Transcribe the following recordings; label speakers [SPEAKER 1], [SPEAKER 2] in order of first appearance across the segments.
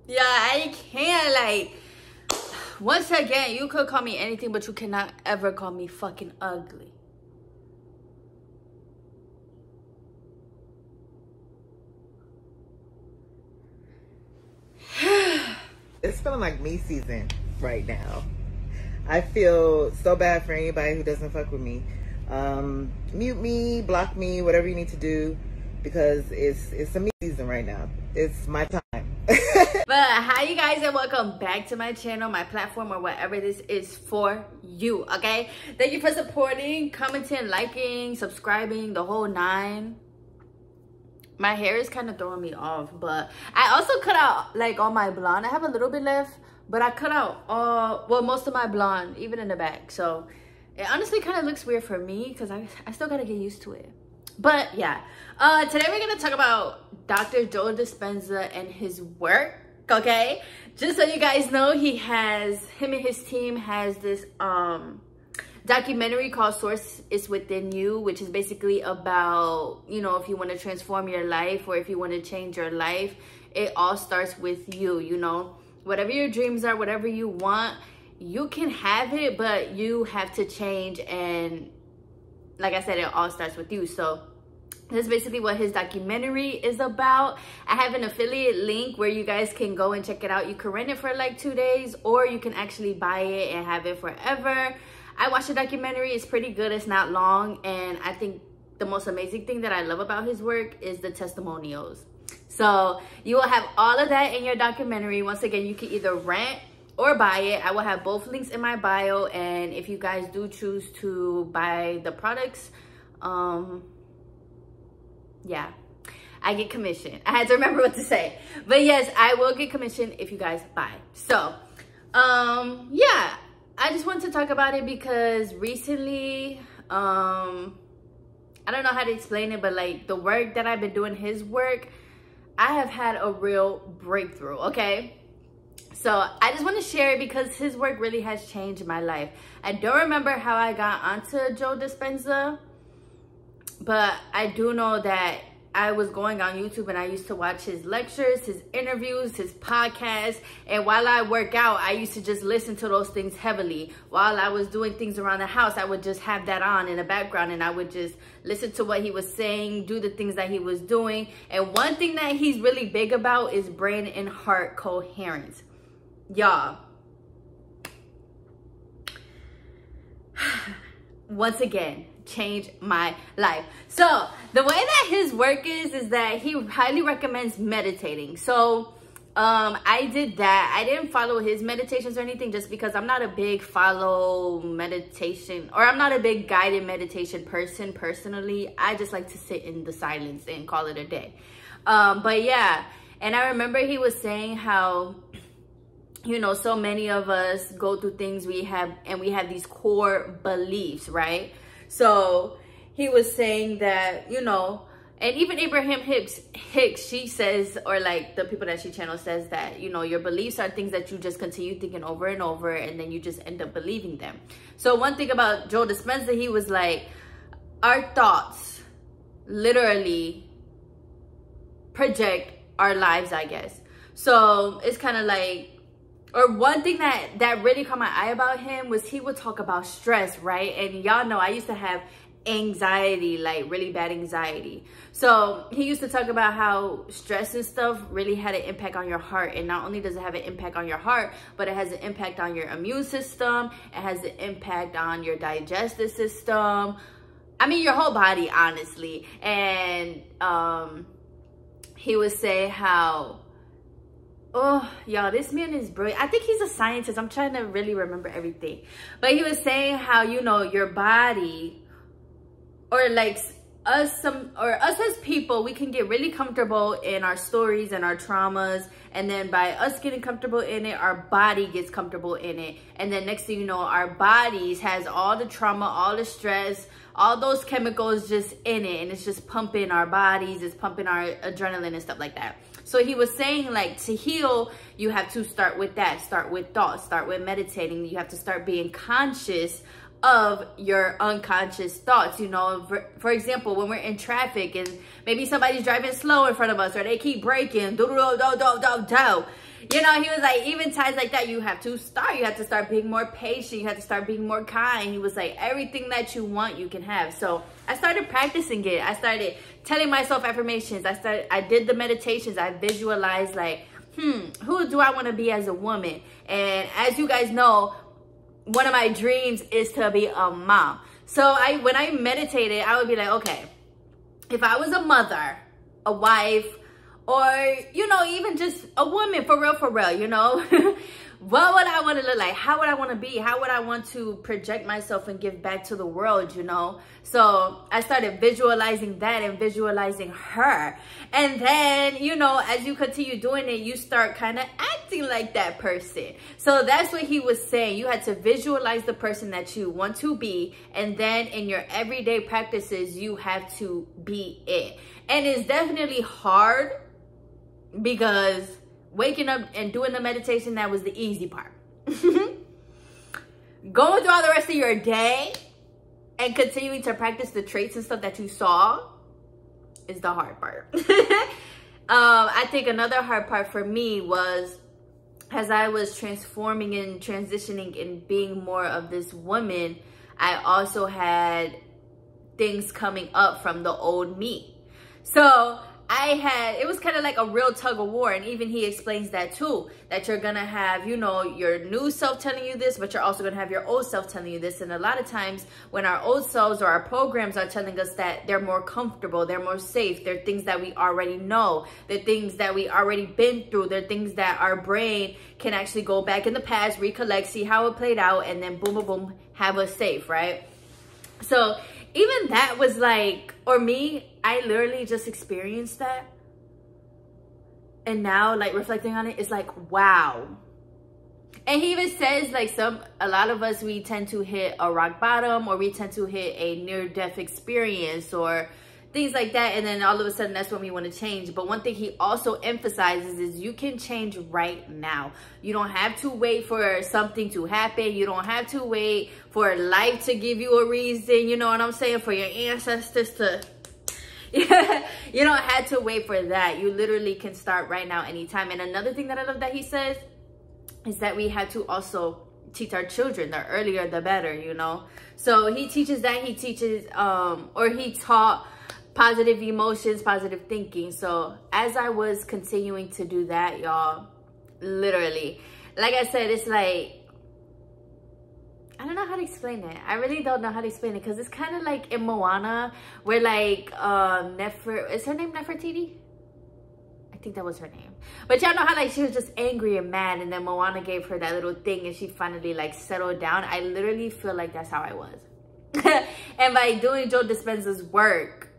[SPEAKER 1] Yeah, I can't, like, once again, you could call me anything, but you cannot ever call me fucking ugly.
[SPEAKER 2] It's feeling like me season right now. I feel so bad for anybody who doesn't fuck with me. Mute me, block me, whatever you need to do, because it's a me season right now. It's my time.
[SPEAKER 1] But hi you guys, and welcome back to my channel, my platform, or whatever this is for you. Okay, thank you for supporting, commenting, liking, subscribing, the whole 9. My hair is kind of throwing me off, but I also cut out like all my blonde. I have a little bit left, but I cut out well, most of my blonde, even in the back. So it honestly kind of looks weird for me because I still gotta get used to it. But yeah, today we're gonna talk about Dr. Joe Dispenza and his work. Okay, just so you guys know, him and his team has this documentary called Source is Within You, which is basically about, you know, if you want to transform your life or if you want to change your life, it all starts with you. You know, whatever your dreams are, whatever you want, you can have it, but you have to change. And like I said, it all starts with you. So that's basically what his documentary is about. I have an affiliate link where you guys can go and check it out. You can rent it for like 2 days, or you can actually buy it and have it forever. I watched the documentary. It's pretty good. It's not long. And I think the most amazing thing that I love about his work is the testimonials. So you will have all of that in your documentary. Once again, you can either rent or buy it. I will have both links in my bio. And if you guys do choose to buy the products, yeah, I get commission. I had to remember what to say. But yes, I will get commission if you guys buy. So, yeah. I just want to talk about it because recently, I don't know how to explain it, but like the work that I've been doing, his work, I have had a real breakthrough, okay? So I just want to share it because his work really has changed my life. I don't remember how I got onto Joe Dispenza, but I do know that I was going on YouTube and I used to watch his lectures, his interviews, his podcasts. And while I work out, I used to just listen to those things heavily. While I was doing things around the house, I would just have that on in the background and I would just listen to what he was saying, do the things that he was doing. And one thing that he's really big about is brain and heart coherence. Y'all, once again, changed my life. So the way that his work is that he highly recommends meditating. So I did that. I didn't follow his meditations or anything just because I'm not a big meditation, or I'm not a big guided meditation person personally. I just like to sit in the silence and call it a day. But yeah, and I remember he was saying how, you know, so many of us go through things we have these core beliefs, right? So he was saying that, you know, and even Abraham Hicks, she says, or like the people that she channels says that, you know, your beliefs are things that you just continue thinking over and over, and then you just end up believing them. So one thing about Joe Dispenza, he was like, our thoughts literally project our lives, I guess. So it's kind of like, or one thing that really caught my eye about him was he would talk about stress, right? And y'all know I used to have anxiety, like really bad anxiety. So he used to talk about how stress and stuff really had an impact on your heart. And not only does it have an impact on your heart, but it has an impact on your immune system. It has an impact on your digestive system. I mean, your whole body, honestly. And he would say how, oh, y'all, this man is brilliant. I think he's a scientist. I'm trying to really remember everything. But he was saying how, you know, your body, or like us as people, we can get really comfortable in our stories and our traumas. And then by us getting comfortable in it, our body gets comfortable in it. And then next thing you know, our bodies has all the trauma, all the stress, all those chemicals just in it. And it's just pumping our bodies. It's pumping our adrenaline and stuff like that. So he was saying, like, to heal, you have to start with that. Start with thoughts. Start with meditating. You have to start being conscious of your unconscious thoughts. You know, for example, when we're in traffic and maybe somebody's driving slow in front of us, or they keep braking, you know, he was like, even times like that, you have to start being more patient. You have to start being more kind. He was like, everything that you want, you can have. So I started practicing it. I started telling myself affirmations. I did the meditations. I visualized like, who do I want to be as a woman? And as you guys know, one of my dreams is to be a mom. So when I meditated, I would be like, okay, if I was a mother, a wife, or, you know, even just a woman, for real, you know, what would I want to look like? How would I want to be? How would I want to project myself and give back to the world, you know? So I started visualizing that and visualizing her. And then, you know, as you continue doing it, you start kind of acting like that person. So that's what he was saying. You had to visualize the person that you want to be. And then in your everyday practices, you have to be it. And it's definitely hard, because waking up and doing the meditation, that was the easy part. Going throughout the rest of your day and continuing to practice the traits and stuff that you saw is the hard part. I think another hard part for me was, as I was transforming and transitioning and being more of this woman, I also had things coming up from the old me. So it was kind of like a real tug of war. And even he explains that too, that you're going to have, you know, your new self telling you this, but you're also going to have your old self telling you this. And a lot of times when our old selves or our programs are telling us that they're more comfortable, they're more safe, they're things that we already know, they're things that we already been through, they're things that our brain can actually go back in the past, recollect, see how it played out, and then boom, boom, boom, have us safe, right? So even that was like, or me, I literally just experienced that. And now, like, reflecting on it, it's like, wow. And he even says, like, a lot of us, we tend to hit a rock bottom, or we tend to hit a near-death experience or things like that. And then all of a sudden, that's when we want to change. But one thing he also emphasizes is you can change right now. You don't have to wait for something to happen. You don't have to wait for life to give you a reason. You know what I'm saying? For your ancestors to... Yeah, you don't have to wait for that. You literally can start right now, anytime. And another thing that I love that he says is that we have to also teach our children. The earlier, the better, you know? So he teaches that. He teaches, or he taught positive emotions, positive thinking. So as I was continuing to do that, y'all, literally, like I said, it's like, I don't know how to explain it. I really don't know how to explain it, because it's kind of like in Moana, where like is her name Nefertiti? I think that was her name. But y'all know how like she was just angry and mad, and then Moana gave her that little thing and she finally like settled down. I literally feel like that's how I was. And by doing Joe Dispenza's work,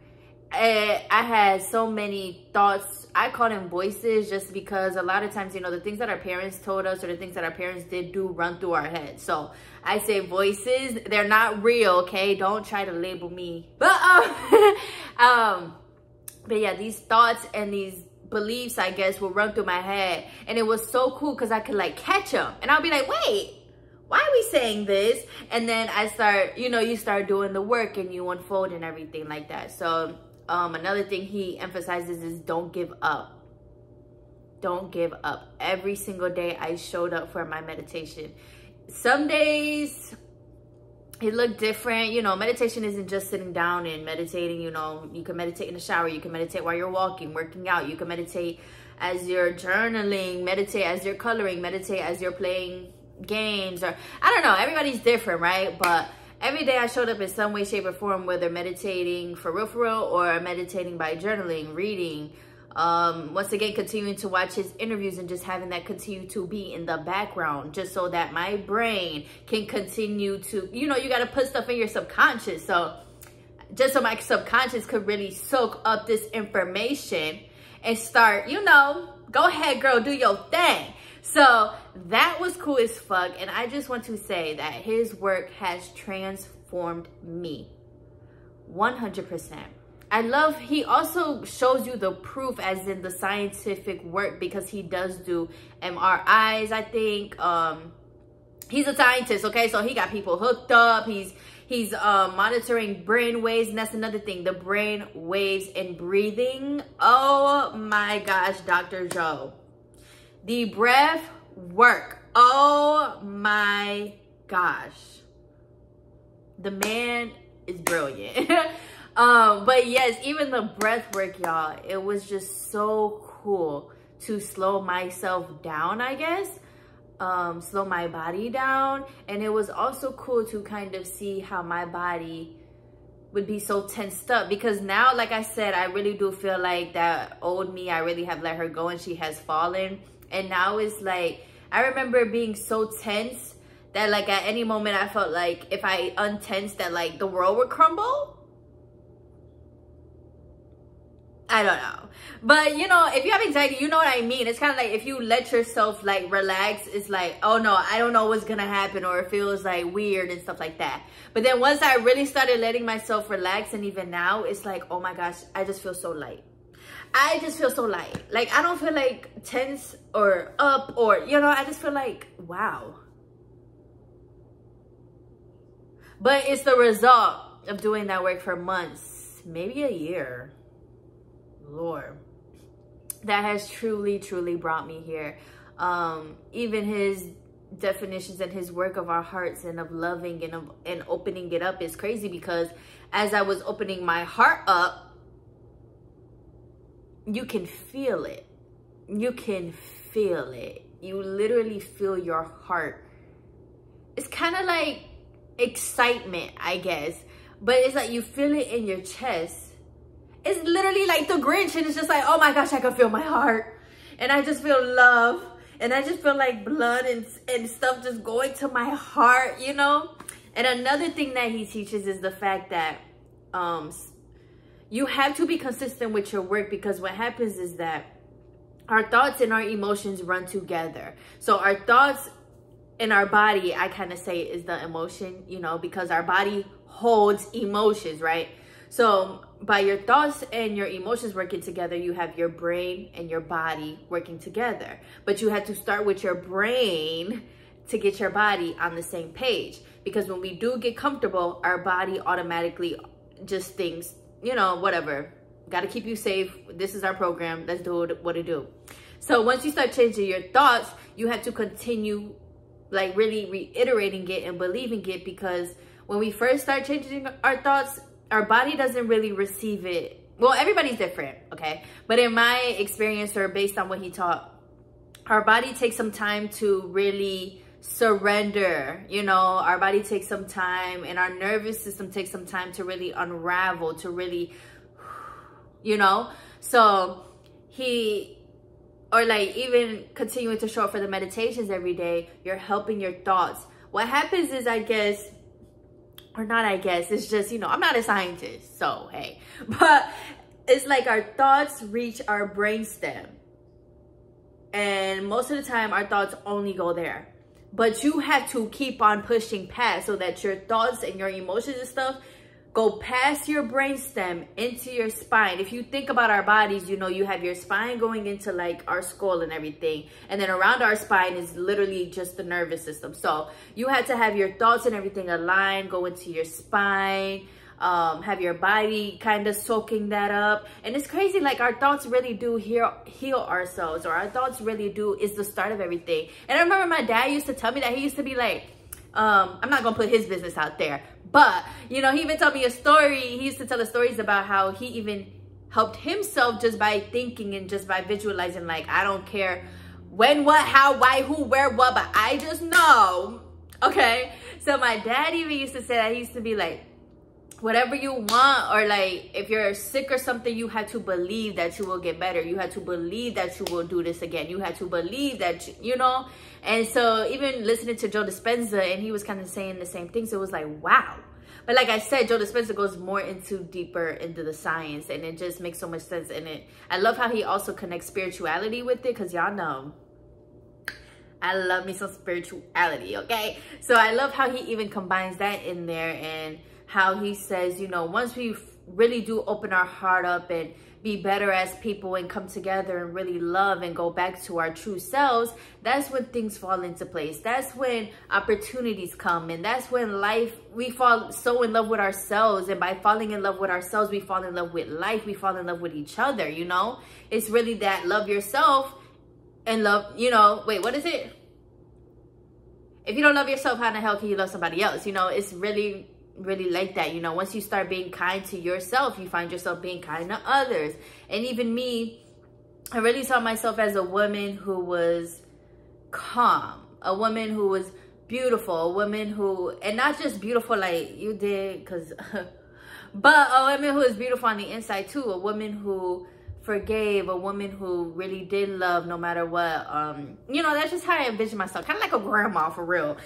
[SPEAKER 1] I had so many thoughts. I call them voices, just because a lot of times, you know, the things that our parents told us or the things that our parents did do run through our heads. So I say voices, they're not real, okay? Don't try to label me. But yeah, these thoughts and these beliefs, I guess, will run through my head. And it was so cool because I could like catch them. And I'll be like, wait, why are we saying this? And then I start, you know, you start doing the work and you unfold and everything like that. So another thing he emphasizes is don't give up. Don't give up. Every single day I showed up for my meditation. Some days it looked different. You know, meditation isn't just sitting down and meditating. You know, you can meditate in the shower. You can meditate while you're walking, working out. You can meditate as you're journaling, meditate as you're coloring, meditate as you're playing games, or I don't know. Everybody's different, right? But every day I showed up in some way, shape, or form, whether meditating for real, or meditating by journaling, reading. Once again, continuing to watch his interviews and just having that continue to be in the background, just so that my brain can continue to, you know, you got to put stuff in your subconscious. So just so my subconscious could really soak up this information and start, you know, go ahead, girl, do your thing. So that was cool as fuck. And I just want to say that his work has transformed me 100%. I love, he also shows you the proof, as in the scientific work, because he does do MRIs, I think. He's a scientist, okay? So he got people hooked up. He's monitoring brain waves. And that's another thing, the brain waves and breathing. Oh my gosh, Dr. Joe. The breath work. Oh my gosh. The man is brilliant. But yes, even the breath work, y'all, it was just so cool to slow myself down, I guess. Slow my body down. And it was also cool to kind of see how my body would be so tensed up, because now, like I said, I really do feel like that old me, I really have let her go and she has fallen. And now it's like, I remember being so tense that like at any moment I felt like if I untensed that like the world would crumble. I don't know. But you know, if you have anxiety, you know what I mean. It's kind of like if you let yourself like relax, it's like, oh no, I don't know what's gonna happen, or it feels like weird and stuff like that. But then once I really started letting myself relax, and even now, it's like, oh my gosh, I just feel so light. I just feel so light. Like I don't feel like tense or up, or, you know, I just feel like, wow. But it's the result of doing that work for months, maybe a year. Lord, that has truly brought me here. Even his definitions and his work of our hearts and of loving and opening it up is crazy, because as I was opening my heart up, you can feel it. You can feel it. You literally feel your heart. It's kind of like excitement, I guess, but it's like you feel it in your chest. It's literally like the Grinch, and it's just like, oh my gosh, I can feel my heart. And I just feel love. And I just feel like blood and stuff just going to my heart, you know? And another thing that he teaches is the fact that you have to be consistent with your work, because what happens is that our thoughts and our emotions run together. So our thoughts and our body, I kind of say, is the emotion, you know, because our body holds emotions, right? So by your thoughts and your emotions working together, you have your brain and your body working together. But you have to start with your brain to get your body on the same page. Because when we do get comfortable, our body automatically just thinks, you know, whatever, got to keep you safe. This is our program. Let's do what it do. So once you start changing your thoughts, you have to continue like really reiterating it and believing it, because when we first start changing our thoughts, our body doesn't really receive it. Well, everybody's different, okay? But in my experience, or based on what he taught, our body takes some time to really surrender, you know? Our body takes some time, and our nervous system takes some time to really unravel, to really, you know? So or like even continuing to show up for the meditations every day, you're helping your thoughts. What happens is, I guess, or not, I guess, it's just, you know, I'm not a scientist, so hey, but it's like our thoughts reach our brainstem, and most of the time our thoughts only go there. But you have to keep on pushing past, so that your thoughts and your emotions and stuff go past your brainstem into your spine. If you think about our bodies, you know, you have your spine going into like our skull and everything. And then around our spine is literally just the nervous system. So you have to have your thoughts and everything aligned, go into your spine, have your body kind of soaking that up. And it's crazy, like our thoughts really do heal ourselves, or our thoughts really do is the start of everything. And I remember my dad used to tell me that. He used to be like, I'm not gonna put his business out there, but you know, he even told me a story. He used to tell the stories about how he even helped himself just by thinking and just by visualizing, like, I don't care when, what, how, why, who, where, what, but I just know. Okay, so my dad even used to say that. He used to be like, whatever you want, or like if you're sick or something, you have to believe that you will get better. You have to believe that you will do this again. You have to believe that you know. And so even listening to Joe Dispenza, and he was kind of saying the same thing, so it was like, wow. But like I said, Joe Dispenza goes more deeper into the science, and it just makes so much sense. And I love how he also connects spirituality with it, because y'all know I love me some spirituality, okay? So I love how he even combines that in there, and how he says, you know, once we really do open our heart up and be better as people and come together and really love and go back to our true selves, that's when things fall into place. That's when opportunities come, and that's when we fall so in love with ourselves. And by falling in love with ourselves, we fall in love with life. We fall in love with each other, you know? It's really that love yourself and love, you know, wait, what is it? If you don't love yourself, how in the hell can you love somebody else? You know, it's really, really like that. You know, once you start being kind to yourself, you find yourself being kind to others. And even me, I really saw myself as a woman who was calm, a woman who was beautiful, a woman who, and not just beautiful like you did, because, but a woman who is beautiful on the inside too, a woman who forgave, a woman who really did love no matter what. You know, that's just how I envision myself, kind of like a grandma for real.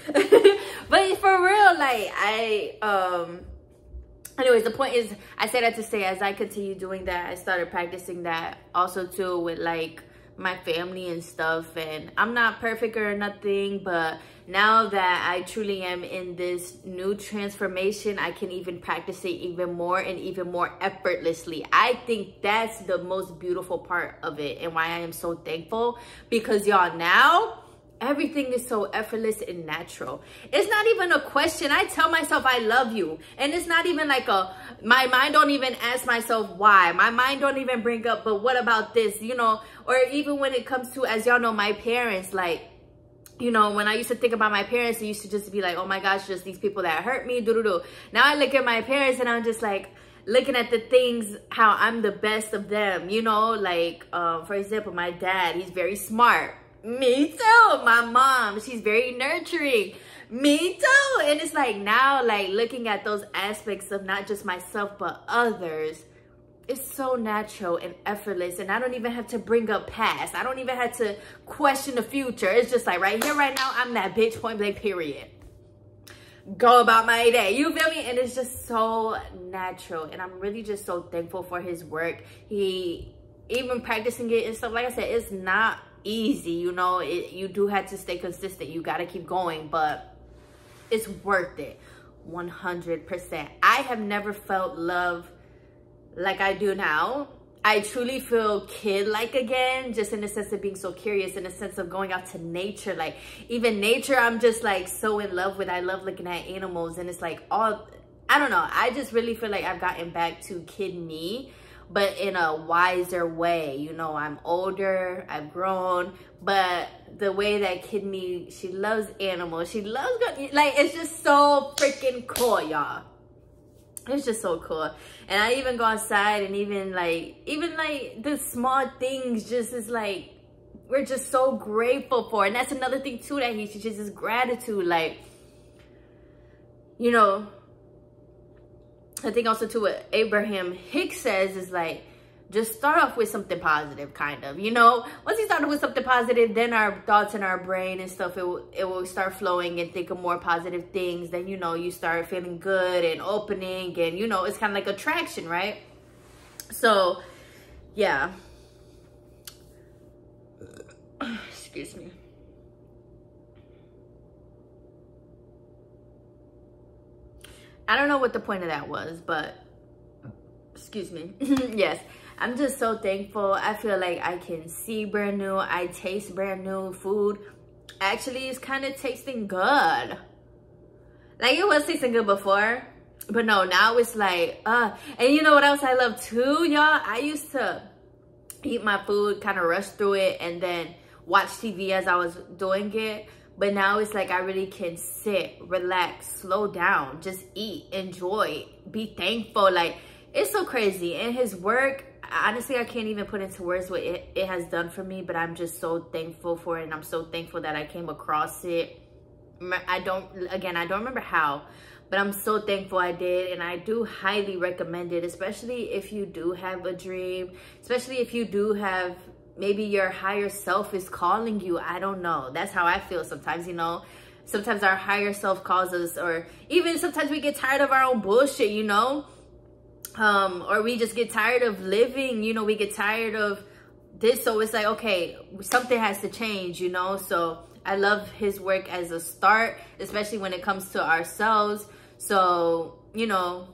[SPEAKER 1] But for real, like anyways, the point is, I say that to say, as I continue doing that, I started practicing that also too with like my family and stuff. And I'm not perfect or nothing, but now that I truly am in this new transformation, I can even practice it even more and even more effortlessly. I think that's the most beautiful part of it, and why I am so thankful, because y'all, now everything is so effortless and natural. It's not even a question. I tell myself I love you, and it's not even like my mind don't even ask myself why. My mind don't even bring up, but what about this, you know? Or even when it comes to, as y'all know, my parents, like, you know, when I used to think about my parents, it used to just be like, oh my gosh, just these people that hurt me, doo-doo-doo. Now I look at my parents and I'm just like, looking at the things, how I'm the best of them, you know? Like, for example, my dad, he's very smart. Me too. My mom, she's very nurturing. Me too. And it's like, now, like, looking at those aspects of not just myself, but others, it's so natural and effortless, and I don't even have to bring up past. I don't even have to question the future. It's just like right here, right now, I'm that bitch, point blank, period. Go about my day. You feel me? And it's just so natural, and I'm really just so thankful for his work. He, even practicing it and stuff, like I said, it's not easy, you know. You do have to stay consistent. You got to keep going, but it's worth it, 100%. I have never felt love like I do now. I truly feel kid-like again, just in the sense of being so curious, in the sense of going out to nature. Like, even nature, I'm just like so in love with. I love looking at animals, and it's like all, I don't know, I just really feel like I've gotten back to kid me, but in a wiser way. You know, I'm older, I've grown, but the way that kid me, she loves animals, she loves, like, it's just so freaking cool, y'all. It's just so cool. And I even go outside, and even like the small things just is like, we're just so grateful for. And that's another thing too that he teaches, is gratitude. Like, you know, I think also too what Abraham Hicks says is like, just start off with something positive, kind of, you know. Once you start off with something positive, then our thoughts in our brain and stuff, it will start flowing and think of more positive things. Then, you know, you start feeling good and opening, and, you know, it's kind of like attraction, right? So, yeah. Excuse me. I don't know what the point of that was, but excuse me. Yes. I'm just so thankful. I feel like I can see brand new. I taste brand new. Food actually is kind of tasting good. Like, it was tasting good before, but no, now it's like, and you know what else I love too, y'all? I used to eat my food, kind of rush through it, and then watch TV as I was doing it. But now it's like I really can sit, relax, slow down, just eat, enjoy, be thankful. Like, it's so crazy. And his work, honestly, I can't even put into words what it has done for me, but I'm just so thankful for it. And I'm so thankful that I came across it. I don't remember how, but I'm so thankful I did. And I do highly recommend it, especially if you do have a dream, especially if you do have, maybe your higher self is calling you. I don't know. That's how I feel sometimes, you know. Sometimes our higher self calls us, or even sometimes we get tired of our own bullshit, you know. Or we just get tired of living, you know, we get tired of this. So it's like, okay, something has to change, you know. So I love his work as a start, especially when it comes to ourselves. So, you know,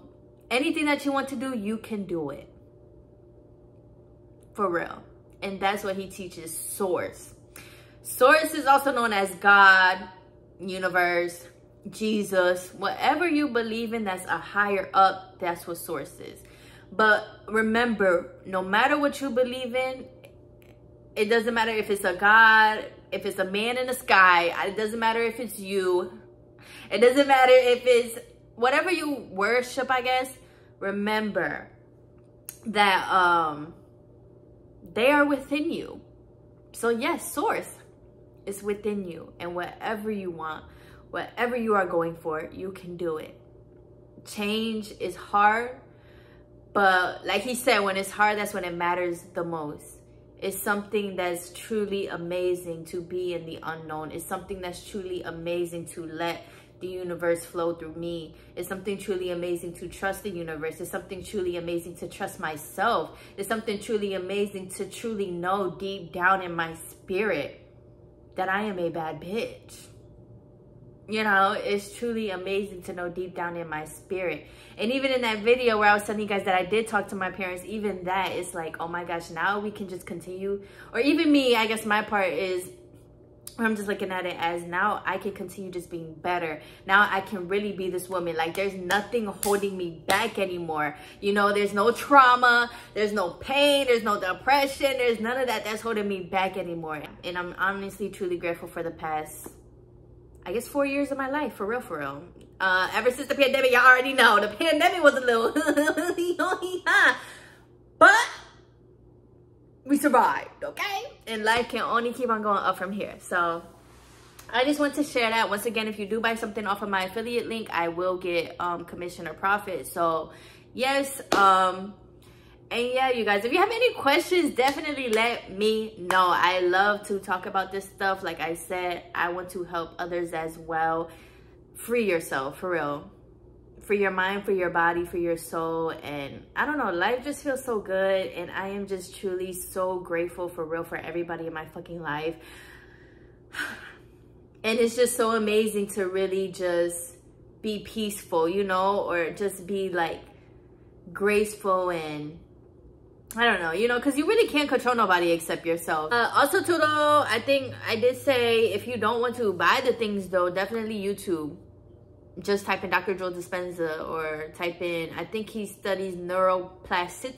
[SPEAKER 1] anything that you want to do, you can do it. For real. And that's what he teaches, Source. Source is also known as God, universe, Jesus, whatever you believe in that's a higher up, that's what Source is. But remember, no matter what you believe in, It doesn't matter if it's a God, if it's a man in the sky. It doesn't matter if it's you. It doesn't matter if it's whatever you worship, I guess. Remember that they are within you. So yes, source is within you. And whatever you want, whatever you are going for, you can do it. Change is hard. But like he said, when it's hard, that's when it matters the most. It's something that's truly amazing to be in the unknown. It's something that's truly amazing to let the universe flow through me. It's something truly amazing to trust the universe. It's something truly amazing to trust myself. It's something truly amazing to truly know deep down in my spirit that I am a bad bitch. You know, it's truly amazing to know deep down in my spirit. And even in that video where I was telling you guys that I did talk to my parents, even that is like, oh my gosh, now we can just continue. Or even me, I guess my part is, I'm just looking at it as now I can continue just being better. Now I can really be this woman. Like there's nothing holding me back anymore. You know, there's no trauma, there's no pain, there's no depression, there's none of that that's holding me back anymore. And I'm honestly truly grateful for the past, I guess, 4 years of my life, for real, for real. Ever since the pandemic, y'all already know, the pandemic was a little, but we survived, okay? And life can only keep on going up from here. So I just want to share that. Once again, if you do buy something off of my affiliate link, I will get commission or profit. So yes, and yeah, you guys, if you have any questions, definitely let me know. I love to talk about this stuff. Like I said, I want to help others as well. Free yourself, for real. Free your mind, free your body, free your soul. And I don't know, life just feels so good. And I am just truly so grateful, for real, for everybody in my fucking life. And it's just so amazing to really just be peaceful, you know, or just be like graceful and I don't know, you know, because you really can't control nobody except yourself. Also too though, I think I did say if you don't want to buy the things though, definitely YouTube. Just type in Dr. Joe Dispenza or type in, I think he studies neuroplasticity.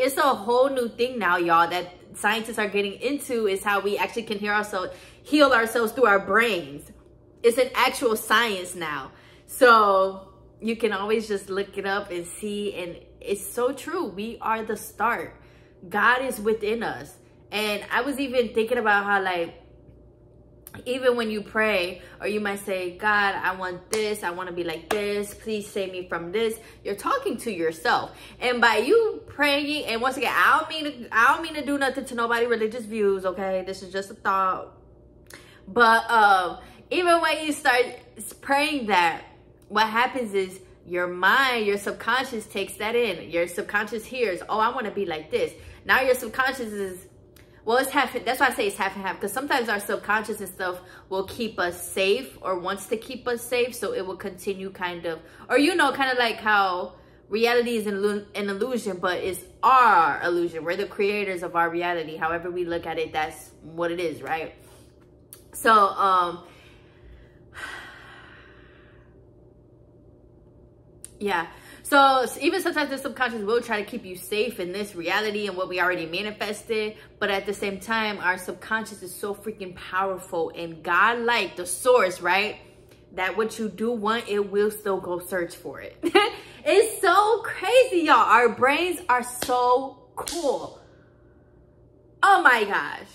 [SPEAKER 1] It's a whole new thing now, y'all, that scientists are getting into, is how we actually can heal ourselves through our brains. It's an actual science now. So you can always just look it up and see, and it's so true. We are the start. God is within us. And I was even thinking about how, like, even when you pray, or you might say, God, I want this, I want to be like this, please save me from this. You're talking to yourself. And by you praying, and once again, I don't mean to do nothing to nobody religious views, okay? This is just a thought. But even when you start praying that, what happens is your mind, your subconscious takes that in. Your subconscious hears, oh, I want to be like this. Now your subconscious is, well, it's half, that's why I say it's half and half, because sometimes our subconscious and stuff will keep us safe, or wants to keep us safe, so it will continue kind of, or you know, kind of like how reality is an illusion, but it's our illusion. We're the creators of our reality. However we look at it, that's what it is, right? So, yeah. So even sometimes the subconscious will try to keep you safe in this reality and what we already manifested. But at the same time, our subconscious is so freaking powerful and God-like, the source, right? That what you do want, it will still go search for it. It's so crazy, y'all. Our brains are so cool. Oh my gosh.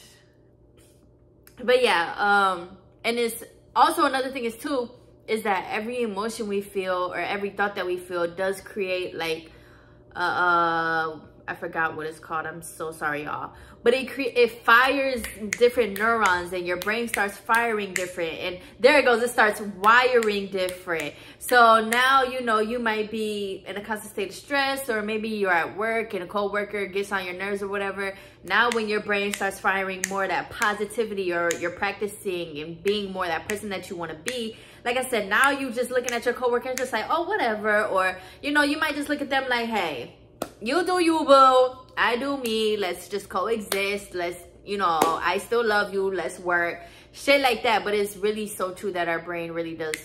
[SPEAKER 1] But yeah, and it's also another thing is too, is that every emotion we feel, or every thought that we feel, does create like I forgot what it's called, I'm so sorry, y'all, but it fires different neurons, and your brain starts firing different, and there it goes, it starts wiring different. So now, you know, you might be in a constant state of stress, or maybe you're at work and a coworker gets on your nerves or whatever. Now when your brain starts firing more of that positivity, or you're practicing and being more that person that you want to be, like I said, now you just looking at your coworker and just like, oh, whatever. Or, you know, you might just look at them like, hey, you do you, boo. I do me. Let's just coexist. Let's, you know, I still love you. Let's work. Shit like that. But it's really so true that our brain really does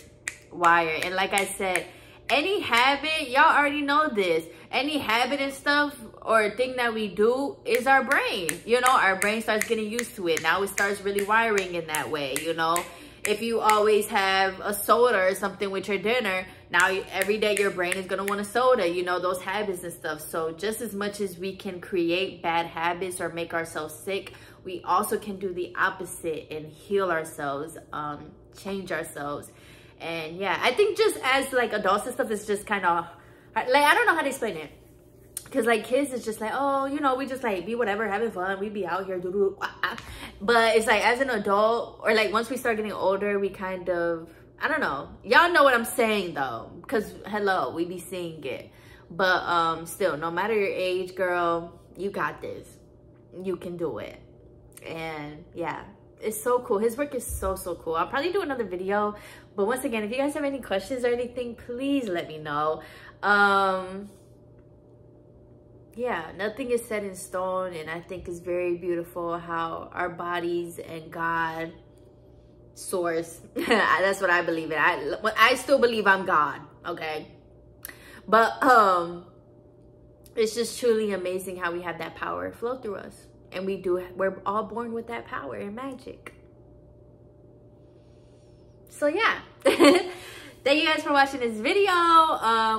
[SPEAKER 1] wire. And like I said, any habit, y'all already know this, any habit and stuff or thing that we do is our brain. You know, our brain starts getting used to it. Now it starts really wiring in that way, you know. If you always have a soda or something with your dinner, now every day your brain is going to want a soda, you know, those habits and stuff. So just as much as we can create bad habits or make ourselves sick, we also can do the opposite and heal ourselves, change ourselves. And yeah, I think just as like adults and stuff, it's just kind of like, I don't know how to explain it. Because like kids, it's just like, oh, you know, we just like be whatever, having fun. We be out here, but it's like as an adult, or like once we start getting older, we kind of, I don't know. Y'all know what I'm saying though, because hello, we be seeing it. But still, no matter your age, girl, you got this. You can do it. And yeah, it's so cool. His work is so cool. I'll probably do another video. But once again, if you guys have any questions or anything, please let me know. Yeah, nothing is set in stone, and I think it's very beautiful how our bodies and God, source, that's what I believe in. I still believe I'm God, okay? But it's just truly amazing how we have that power flow through us, and we're all born with that power and magic. So yeah. Thank you guys for watching this video.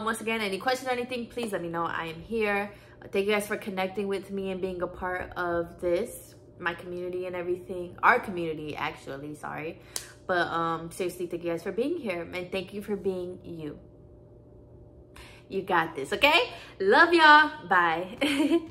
[SPEAKER 1] Once again, any questions or anything, please let me know. I am here. Thank you guys for connecting with me and being a part of this, my community and everything. Our community, actually, sorry. But seriously, thank you guys for being here. And thank you for being you. You got this, okay? Love y'all. Bye.